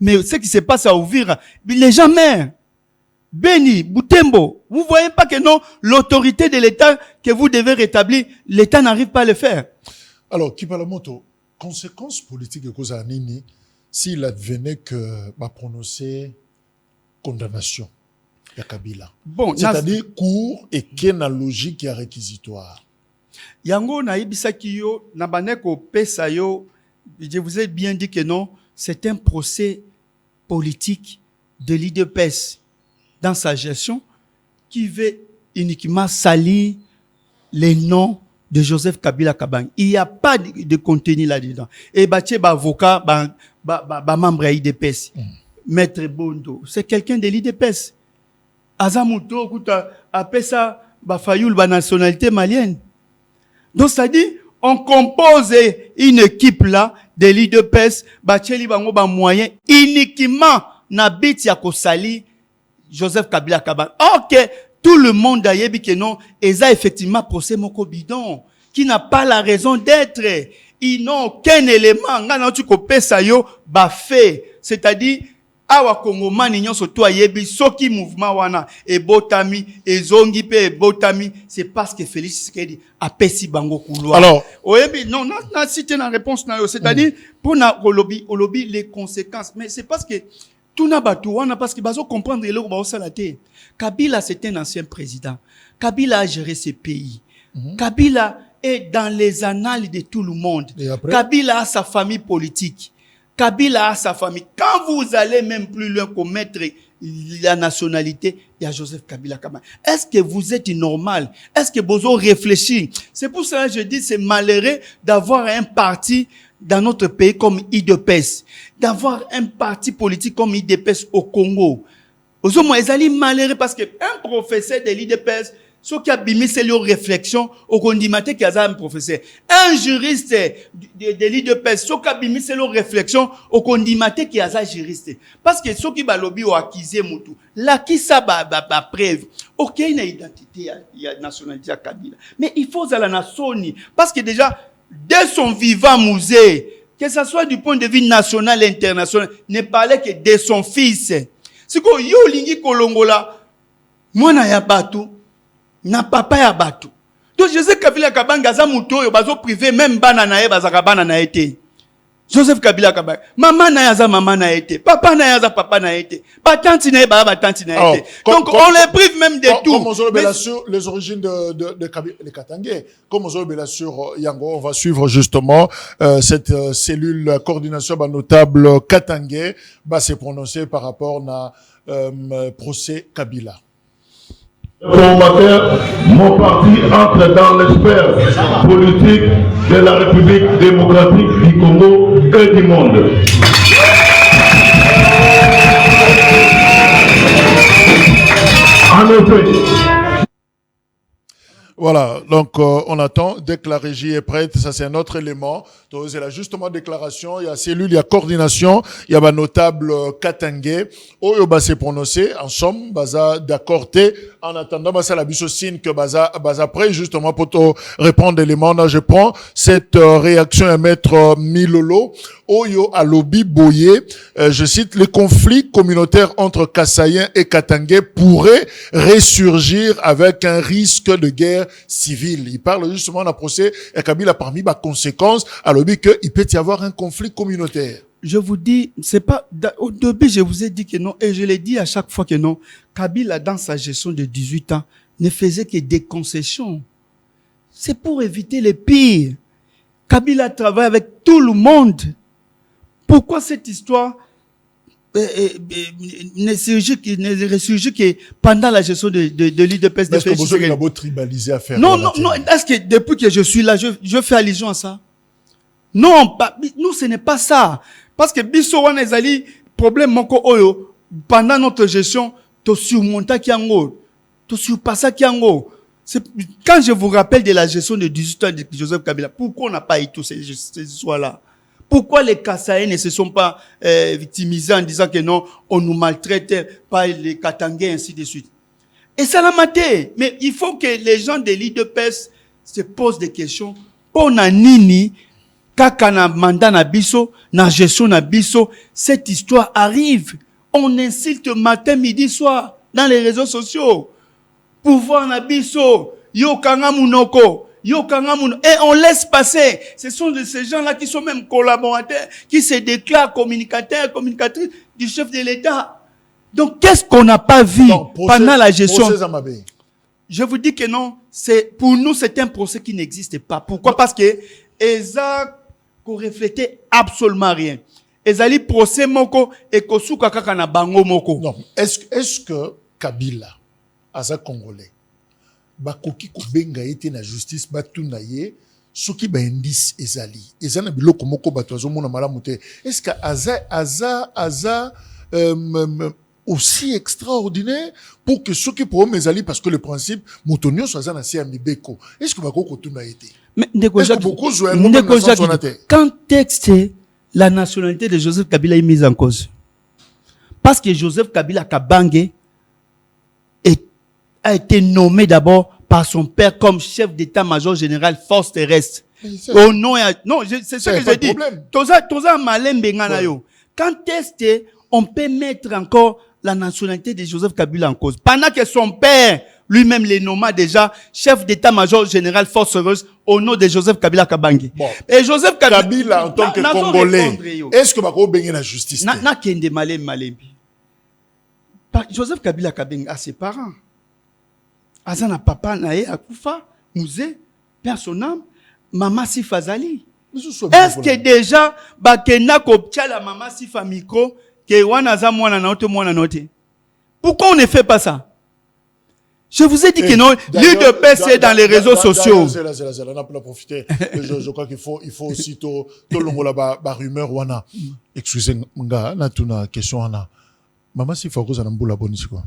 Mais ce qui se passe à Ouvira, les gens meurent. Beni, Boutembo, vous voyez pas que non, l'autorité de l'État que vous devez rétablir, l'État n'arrive pas à le faire. Alors, Kipalamoto, conséquences politiques de Kozanini, s'il advenait que va prononcer condamnation. Kabila. Bon, c'est-à-dire court et quelle logique et réquisitoire. Yango na ibisaki yo na baneko pesa yo, je vous ai bien dit que non, c'est un procès politique de l'IDPS dans sa gestion qui veut uniquement salir les noms de Joseph Kabila Kabange. Il n'y a pas de contenu là-dedans. Et batie ba avocat ba membre à IDPS. Maître Bondo, c'est quelqu'un de l'IDPS. Azamuto, appelle ça, Fayoul, nationalité malienne. Donc, c'est-à-dire, on compose une équipe là, de l'IDPS, Bacheli Bango, moyen, uniquement, n'habite ya Kosali, Joseph Kabila Kabange. Ok, tout le monde a dit que non, et ça, effectivement, procès Moko Bidon, qui n'a pas la raison d'être. Ils n'ont aucun élément, c'est-à-dire, awa Kongomani nyonso to ayebi soki mouvement wana e botami e zongi pe botami, c'est parce que Félix Tshisekedi a pesi bango couloir. Alors oyebi non na cité na réponse na yo, c'est-à-dire pour na olobi les conséquences, mais c'est parce que tout na batu wana parce que bazo comprendre le ba osalate. Kabila c'est un ancien président. Kabila a géré ce pays. Kabila est dans les annales de tout le monde. Kabila a sa famille politique. Kabila a sa famille. Quand vous allez même plus loin commettre la nationalité, il y a Joseph Kabila Kabange. Est-ce que vous êtes normal? Est-ce que vous avez réfléchi? C'est pour ça que je dis c'est malheureux d'avoir un parti dans notre pays comme IDPS, d'avoir un parti politique comme IDPS au Congo. Aux hommes, ils allaient malheureux parce que un professeur de l'IDPS Ce qui a bimé, c'est leur réflexion au condimate qui a un professeur. Un juriste de l'IDPS, ce qui a bimé, c'est leur réflexion au condimate qui a un juriste. Parce que ce qui va lobby ou acquisé moutou, là qui ça va preuve. Ok, il y a identité, il y a nationalité à Kabila. Mais il faut à la nation, parce que déjà, dès son vivant musée, que ce soit du point de vue national et international, ne parlait que de son fils. C'est que yo lingi kolongola, mwana ya batu, na papa ya batu. Donc Joseph Kabila Kabanga za muto yo bazo privé même bana na ye bazaka bana na été. Joseph Kabila Kabanga, maman na yaza maman na été, papa na yaza papa na été, ba tante na ye ba tante na été. Donc on les prive même de tout. Comme on se sur les origines de Kabila, les Katangais, comme on se sur Yango, on va suivre justement cette cellule coordination notable Katangais va se prononcer par rapport à procès Kabila. Formateur, mon parti entre dans l'espère politique de la République démocratique du Congo et du monde. En effet, voilà, donc on attend, dès que la régie est prête, ça c'est un autre élément. Donc c'est là justement déclaration, il y a cellule, il y a coordination, il y a un notable Katangais, Oyo va se prononcer, en somme, baza d'accord, en attendant, bah, ça la signe que baza après, justement, pour te répondre l'élément, là, je prends cette réaction à maître Milolo, Oyo Alobi Boye, je cite, les conflits communautaires entre Kassaïens et Katangais pourraient ressurgir avec un risque de guerre civile. Il parle justement d'un procès et Kabila parmi les conséquences, Alobi que il peut y avoir un conflit communautaire. Je vous dis, c'est pas, au début, je vous ai dit que non, et je l'ai dit à chaque fois que non. Kabila, dans sa gestion de 18 ans, ne faisait que des concessions. C'est pour éviter les pires. Kabila travaille avec tout le monde. Pourquoi cette histoire ne ressurgit que pendant la gestion de l'IDPS? Est-ce que vous avez beau tribaliser à faire? Non, est-ce que depuis que je suis là, je fais allusion à ça? Non, nous, ce n'est pas ça. Parce que biso wana ezali problème moko oyo pendant notre gestion to surmonta kiango, to surpassa kiango. Quand je vous rappelle de la gestion de 18 ans de Joseph Kabila, pourquoi on n'a pas eu tous ces histoires-là? Pourquoi les Kassaïens ne se sont pas victimisés en disant que non, on nous maltraite par les Katangais, ainsi de suite? Et ça l'a maté. Mais il faut que les gens de l'IDPS se posent des questions. Pour Nini, kaka na mandat na biso, na gestion na biso, cette histoire arrive. On insulte matin, midi, soir, dans les réseaux sociaux. Pouvoir na biso, yo kanga munoko. Et on laisse passer. Ce sont de ces gens-là qui sont même collaborateurs, qui se déclarent communicateurs, communicatrices du chef de l'État. Donc, qu'est-ce qu'on n'a pas vu pendant la gestion? Je vous dis que non, pour nous, c'est un procès qui n'existe pas. Pourquoi? Parce que, Eza, qu'on reflétait absolument rien. Ezali procès moko, et kosuka kaka na bango moko. Non. Est-ce que Kabila, Aza Congolais, bakoki kubenga ete na justice batuna ye soki ba indice ezali ezana biloko moko bato azomona malamu te? Est-ce que aza aussi extraordinaire pour que soki pour ezali, parce que le principe motonio soit na sia mibeko? Est-ce que bakoko tuna ete? Mais quand texte la nationalité de Joseph Kabila est mise en cause, parce que Joseph Kabila Kabange a été nommé d'abord par son père comme chef d'état-major général force terrestre. Oh non, c'est ce que je dis. Toza malembe ngana yo. Quand est-ce on peut mettre encore la nationalité de Joseph Kabila en cause? Pendant que son père lui-même les nomma déjà chef d'état-major général force terrestre au nom de Joseph Kabila Kabange. Bon. Et Joseph Kabila en tant que Congolais, est-ce que bako bengi la justice? Na kende malembi. Joseph Kabila Kabange a ses parents. Azana papa na ye akufa, musée, père son âme, maman Sifa Zali. Est-ce que déjà, bakena koptia la maman Sifa micro, ke wana za mwana na ote mwana note? Pourquoi on ne fait pas ça? Je vous ai dit que non, l'UDPS est dans les réseaux sociaux. On a pu profiter. Je crois qu'il faut aussi tout le monde la rumeur wana. Excusez-moi, na tuna question wana. Maman Sifa Rosa na mbula bonisi quoi.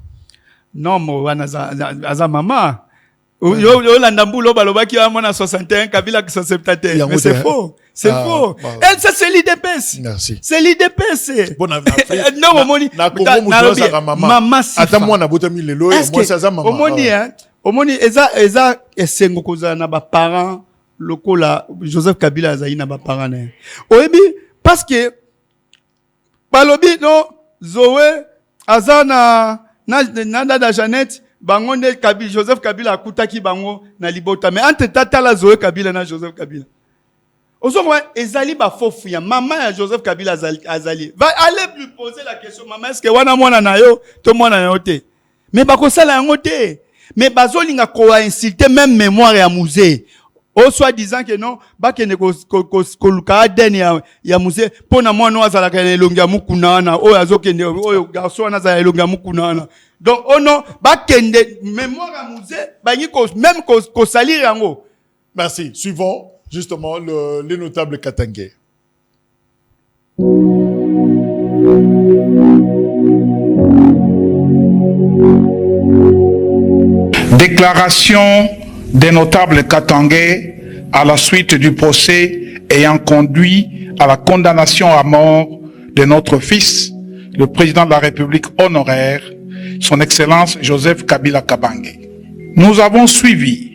Non, moi, aza maman. Landamboulo balobaki à mon 61, Kabila 171. Mais c'est faux. C'est faux. Et ça, c'est l'IDPS. Merci. C'est l'IDPS. Bon, non, Omoni. Maman, attends, moi, on a botami les lois. Moi, c'est ça, maman. Omoni, eza, esengo koza na ba parents, lokola, Joseph Kabila azayi na ba parents. Oebi, parce que, balobi, non, Zoé, azana, na Jeannette, bango ne Kabila, Joseph Kabila akutaki bango na libota. Mais entre tata la Zoé Kabila na Joseph Kabila. Ozo moi, ezali ba fofu ya maman ya Joseph Kabila azali. Va aller lui poser la question, maman, est-ce que wana mwana na yo, to mwana na yo te. Mais bako sala yango te. Mais bazolinga ko insulter même mémoire ya musée. Au soit disant que non, bakene ko luka den ya musée pona mwana azala ka elongi ya mukunana, o azokende o garçon na za elongi ya mukunana. Donc oh non, bakende mémoire ya musée, bangi ko même ko salir yango. Merci. Suivons justement les notables Katangais. Déclaration des notables katangais à la suite du procès ayant conduit à la condamnation à mort de notre fils, le président de la République honoraire, son Excellence Joseph Kabila Kabange. Nous avons suivi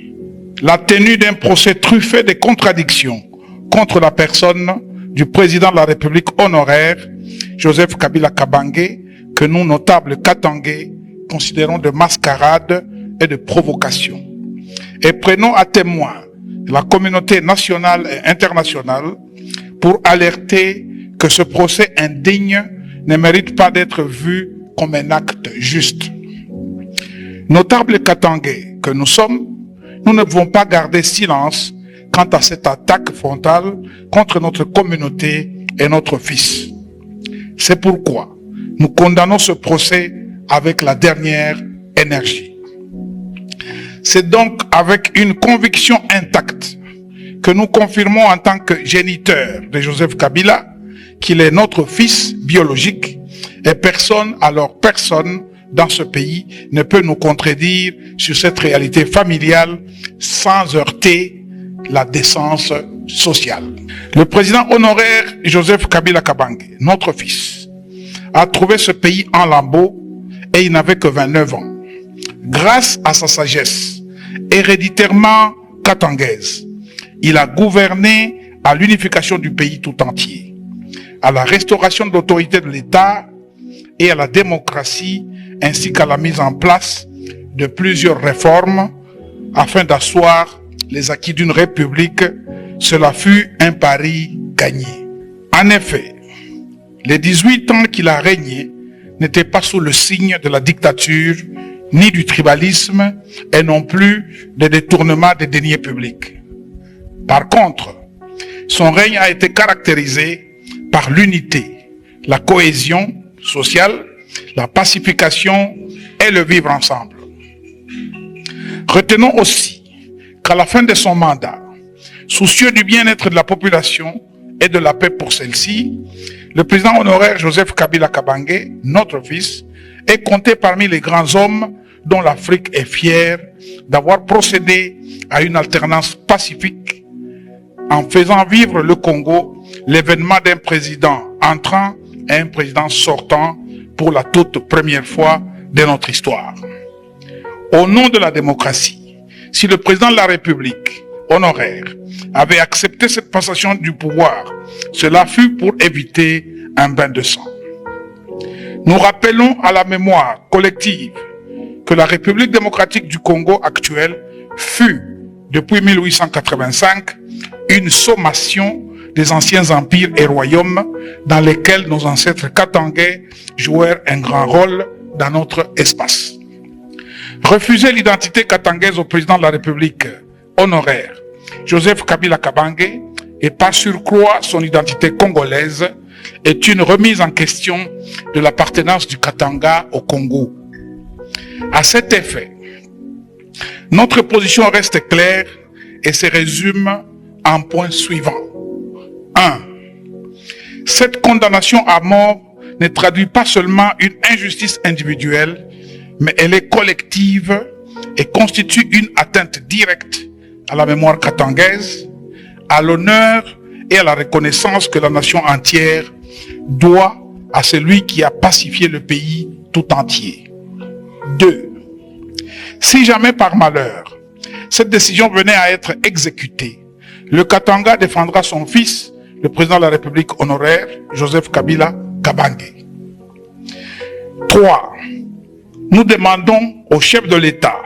la tenue d'un procès truffé de contradictions contre la personne du président de la République honoraire, Joseph Kabila Kabange, que nous, notables katangais, considérons de mascarade et de provocation. Et prenons à témoin la communauté nationale et internationale pour alerter que ce procès indigne ne mérite pas d'être vu comme un acte juste. Notables katangais que nous sommes, nous ne pouvons pas garder silence quant à cette attaque frontale contre notre communauté et notre fils. C'est pourquoi nous condamnons ce procès avec la dernière énergie. C'est donc avec une conviction intacte que nous confirmons en tant que géniteur de Joseph Kabila qu'il est notre fils biologique et personne, alors personne dans ce pays ne peut nous contredire sur cette réalité familiale sans heurter la décence sociale. Le président honoraire Joseph Kabila Kabange, notre fils, a trouvé ce pays en lambeaux et il n'avait que 29 ans. Grâce à sa sagesse héréditairement katangaise, il a gouverné à l'unification du pays tout entier, à la restauration de l'autorité de l'État et à la démocratie, ainsi qu'à la mise en place de plusieurs réformes afin d'asseoir les acquis d'une république. Cela fut un pari gagné. En effet, les 18 ans qu'il a régné n'étaient pas sous le signe de la dictature, ni du tribalisme, et non plus des détournements des deniers publics. Par contre, son règne a été caractérisé par l'unité, la cohésion sociale, la pacification et le vivre ensemble. Retenons aussi qu'à la fin de son mandat, soucieux du bien-être de la population et de la paix pour celle-ci, le président honoraire Joseph Kabila Kabange, notre fils, est compté parmi les grands hommes dont l'Afrique est fière d'avoir procédé à une alternance pacifique en faisant vivre le Congo l'événement d'un président entrant et un président sortant pour la toute première fois de notre histoire. Au nom de la démocratie, si le président de la République honoraire avait accepté cette passation du pouvoir, cela fut pour éviter un bain de sang. Nous rappelons à la mémoire collective que la République démocratique du Congo actuelle fut, depuis 1885, une sommation des anciens empires et royaumes dans lesquels nos ancêtres katangais jouèrent un grand rôle dans notre espace. Refuser l'identité katangaise au président de la République honoraire, Joseph Kabila Kabange, et par surcroît son identité congolaise, est une remise en question de l'appartenance du Katanga au Congo. À cet effet, notre position reste claire et se résume en points suivants. 1. Cette condamnation à mort ne traduit pas seulement une injustice individuelle, mais elle est collective et constitue une atteinte directe à la mémoire katangaise, à l'honneur et à la reconnaissance que la nation entière doit à celui qui a pacifié le pays tout entier. 2. Si jamais par malheur, cette décision venait à être exécutée, le Katanga défendra son fils, le président de la République honoraire, Joseph Kabila Kabange. 3. Nous demandons au chef de l'État,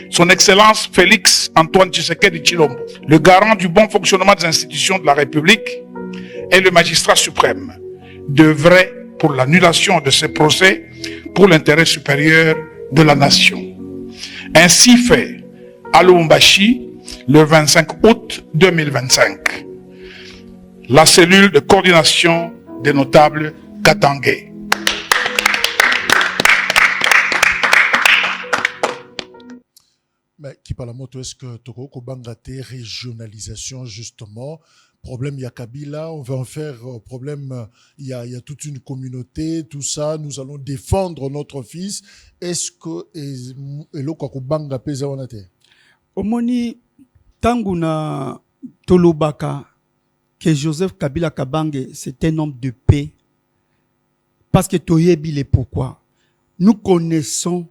son Excellence Félix Antoine Tshisekedi Tshilombo, le garant du bon fonctionnement des institutions de la République et le magistrat suprême, d'œuvrer pour l'annulation de ce procès pour l'intérêt supérieur de la nation. Ainsi fait à Lubumbashi le 25 août 2025. La cellule de coordination des notables katangais. Mais qui parle à moto, est-ce que Togo Kobangate régionalisation justement? Problème, il y a Kabila, on va en faire problème, il y a toute une communauté, tout ça, nous allons défendre notre fils. Est-ce que eloko Kobanga pesa wanate? Omoni tanguna tolobaka que Joseph Kabila Kabange c'est un homme de paix parce que toyebi le pourquoi. Nous connaissons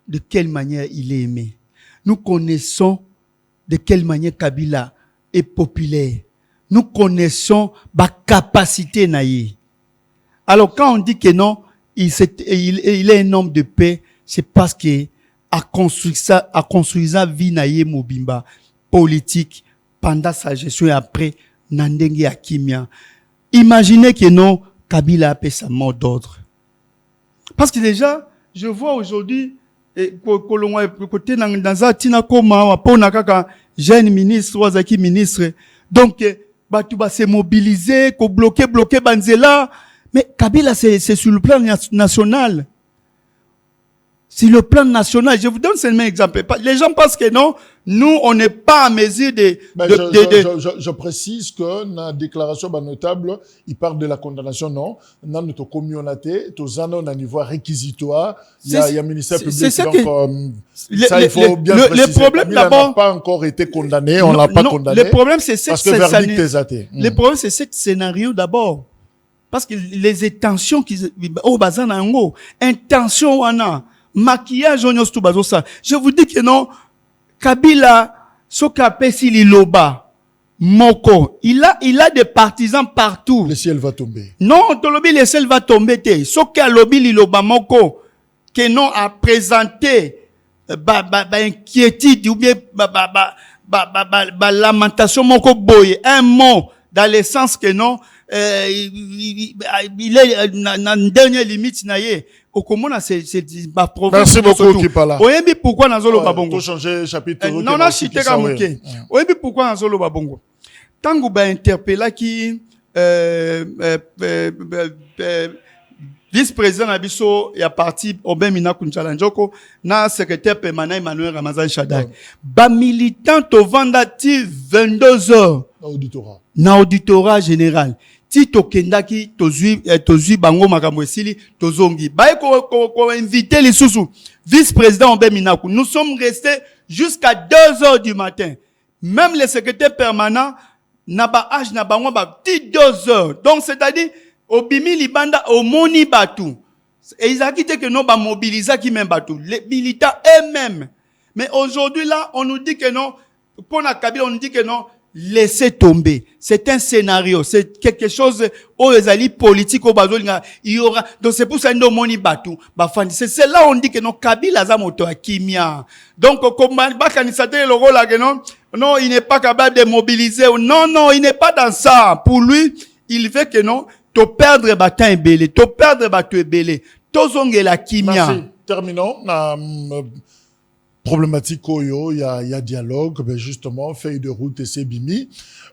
de quelle manière il est aimé. Nous connaissons de quelle manière Kabila est populaire. Nous connaissons ma capacité naïe. Alors quand on dit que non, il est un homme de paix, c'est parce que a construit sa vie naïe mobimba politique pendant sa gestion et après nandenge akimia. Imaginez que non, Kabila a fait sa mort d'ordre. Parce que déjà, je vois aujourd'hui côté dans un tina koma pona kaka jeune ministre ou zaki ministre donc batu ba se mobiliser ko bloquer banzela mais Kabila c'est sur le plan national. Sur le plan national, je vous donne seulement un exemple. Les gens pensent que non, nous, on n'est pas en mesure de... Je précise que dans la déclaration notable, il parle de la condamnation, non. Dans notre communauté, tous en au niveau réquisitoire, il y a un ministère public. C'est ça donc, ça, il faut bien préciser. Le problème d'abord... Il n'a pas encore été condamné, on l'a pas condamné. Le problème, c'est cette... Parce que verdict est athée. Le problème, c'est ce scénario d'abord. Parce que les intentions qui... Oh, bazan nango. Intention, wana. Maquillage, je vous dis que non, Kabila, Sokapesi Liloba, Moko, il a des partisans partout. Le ciel va tomber. Non, Tolobi, le ciel va tomber. Soka Lobi Liloba, Moko, que non a présenté, inquiétude, ou bien, lamentation, Moko Boye, un mot, dans le sens que non, il est dans dernière limite, naïe. C'est merci beaucoup qui parle là. Oyebi pourquoi nazolo babongo? Pour changer chapitre. Non non chiteka muke. Oyebi pourquoi nazolo babongo? Tangu ba interpella qui vice-président na biso ya parti Obemina Kunchala Njoko na secrétaire permanent Emmanuel Ramazan Shaddai. Ba militant to vendati 22h na auditorat général. Si tokendaki tozui bango makambo esili tozongi baye ko inviter les sous vice-président Obeminaku. Nous sommes restés jusqu'à 2h du matin. Même les secrétaires permanents na ba âge na bango ba 2h. Donc c'est-à-dire obimi libanda omoni batu. Et ils acquittent que non ba mobiliser qui même batu. Les militants eux-mêmes. Mais aujourd'hui là, on nous dit que non pour na Kabila on nous dit que non laissez tomber. C'est un scénario. C'est quelque chose aux alliés politiques au bazolinga. Il y aura, donc c'est pour ça que nous moni batou. C'est là où on dit que non, Kabila za moto akimia. Donc, comme le rôle là, non, il n'est pas capable de mobiliser. Non, non, il n'est pas dans ça. Pour lui, il veut que non, te perdre batan et belé, te perdre batu et belé. Tozonge la kimia. Merci. Terminons. Problématique oyo, il y a dialogue, ben justement, feuille de route et c'est bimi,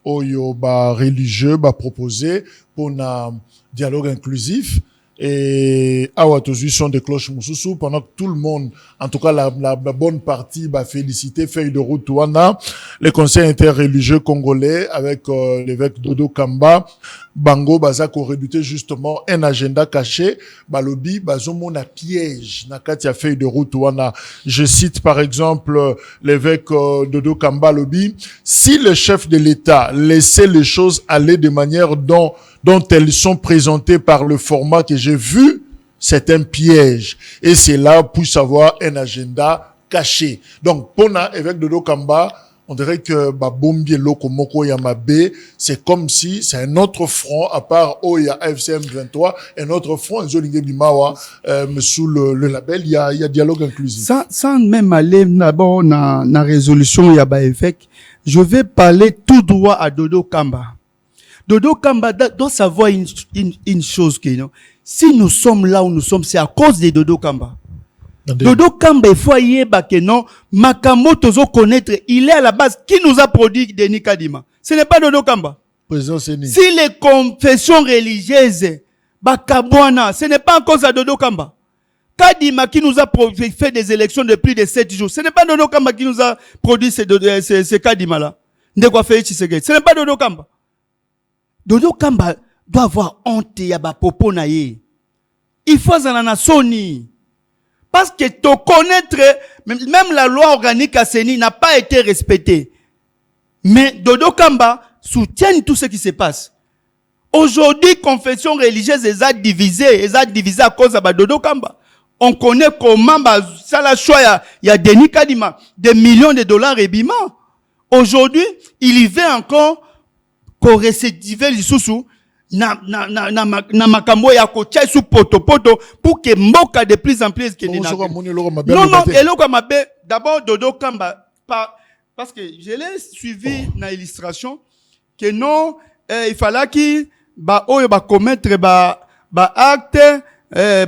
oyo, religieux, proposé pour un dialogue inclusif. Et Awatozu sont des cloches Moussoussou pendant que tout le monde, en tout cas la bonne partie, va féliciter feuille de route Touana, les conseils interreligieux congolais avec l'évêque Dodo Kamba, Bango Bazako redouté justement un agenda caché, Balobi Bazomona piège Nakatia feuille de route Touana. Je cite par exemple l'évêque Dodo Kamba Lobi, si le chef de l'État laissait les choses aller de manière dont elles sont présentées par le format que j'ai vu, c'est un piège. Et c'est là pour savoir un agenda caché. Donc, Pona, évêque de Dokamba, on dirait que Babombi Loko Moko Yamabe, c'est comme si c'est un autre front, à part Oya FCM 23, un autre front, Zolingue Bimawa, sous le label, il y a dialogue inclusif. Sans même aller d'abord dans la résolution Yaba évêque, je vais parler tout droit à Dodo Kamba. Dodo Kamba doit savoir une chose que non. Si nous sommes là où nous sommes, c'est à cause de Dodo Kamba. Dodo Kamba, il faut y que non. Makamo tozo connaître, il est à la base qui nous a produit Denis Kadima. Ce n'est pas Dodo Kamba. Si les confessions religieuses, Bakabwana, ce n'est pas en cause à Dodo Kamba. Kadima qui nous a fait des élections de plus de 7 jours. Ce n'est pas Dodo Kamba qui nous a produit ces Kadima là. Ce n'est pas Dodo Kamba. Dodo Kamba doit avoir honte ya ba popo na ye. Il faut zana soni. Parce que te connaître, même la loi organique à Seni n'a pas été respectée. Mais Dodo Kamba soutient tout ce qui se passe. Aujourd'hui, confession religieuse est divisée à cause de Dodo Kamba. On connaît comment ça la choix il y a Denis Kadima, des millions de dollars et bima. Aujourd'hui, il y va encore ko récidiver lisusu na makambo ya ko tcha sous poto pour que mboka de plus en plus que non eloko mabe d'abord Dodo Kamba parce que je l'ai suivi na illustration que non il fallait qu'il oyo commettre acte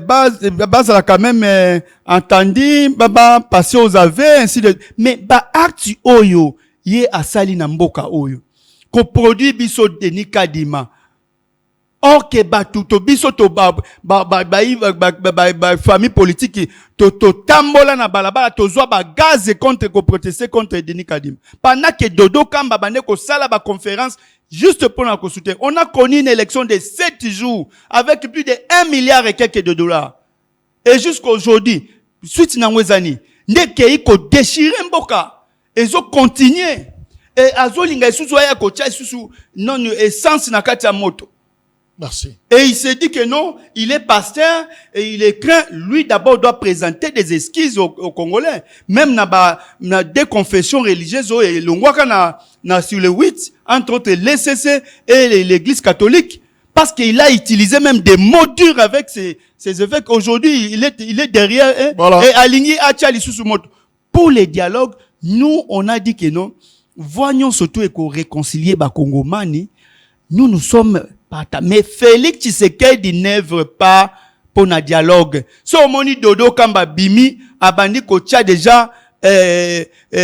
base là quand même entendu passer aux aveux ainsi de mais acte oyo yé asali na mboka oyo ko produit biso Denis Kadima. Or que batuto biso to famille politique to tambola na balabala to zwa gaz contre ko protester contre Denis Kadima. Pendant que Dodo Kamba bande ko sala ba conférence juste pour la consulter. On a connu une élection de 7 jours avec plus de 1 milliard et quelques de dollars. Et jusqu'à aujourd'hui, suite na mwezani, ndeke iko déchirer mboka. Et zo continuer. Et azolinga isusu aya kocha isusu non essence na kati ya moto. Merci. Et il se dit que non, il est pasteur et il est craint. Lui d'abord doit présenter des excuses aux Congolais. Même na des confessions religieuses et l'ongwaka na sur le 8 entre autres l'ECC et l'église catholique parce qu'il a utilisé même des mots durs avec ses évêques. Aujourd'hui, il est derrière voilà. Et aligné à Tchali sous moto. Pour les dialogues, nous on a dit que non. Voyons surtout et qu'on réconcilie Bakongomani. Nous sommes pas mais Félix Tshisekedi n'œuvre pas pour un dialogue. Si on moni Dodo Kamba Bimi, abandi kocha déjà,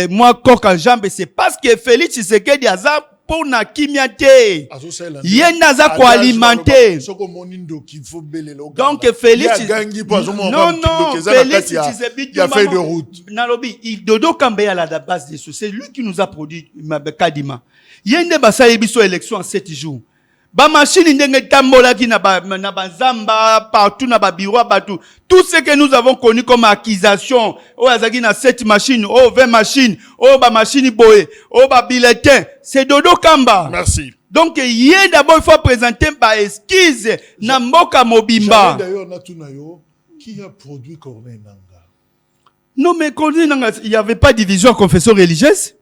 moi, coq en jambe, c'est parce que Félix Tshisekedi a ça pour na kimiate. Yen naza ko alimenter. Donc Félix non Félix Tshisekedi a fait de route. Nalobi Dodo Kamba à la base des choses. C'est lui qui nous a produit Kadima. Yende basali biso élection en 7 jours. Ba machine ndenge tambola ki na bazamba partout na ba bureau partout. Tout ce que nous avons connu comme accusation, azaki na 7 machines, 20 machines, ba machine boye, ba bulletin, c'est Dodo Kamba. Merci. Donc d'abord il faut présenter par esquisse na mboka mobimba. D'ailleurs na tunayo qui a produit Corneille Nangaa. Non, mais il n'y avait pas de division en confession religieuse.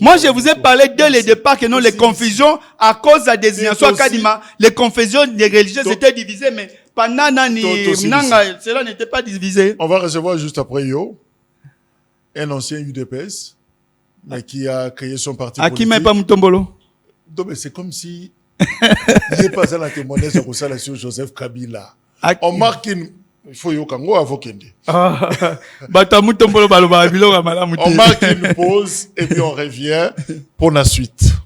Moi, je vous ai parlé dès le départ que non, les confusions, à cause de la désignation Kadima, les confessions des religieuses étaient divisées, mais pendant Nanga, cela n'était pas divisé. On va recevoir juste après un ancien UDPS, mais qui a créé son parti politique. Akima pas Mutombolo. Donc, c'est comme si, il est passé à la témoignage sur Joseph Kabila. On marque une, il faut y avoir on marque une pause et puis on revient pour la suite.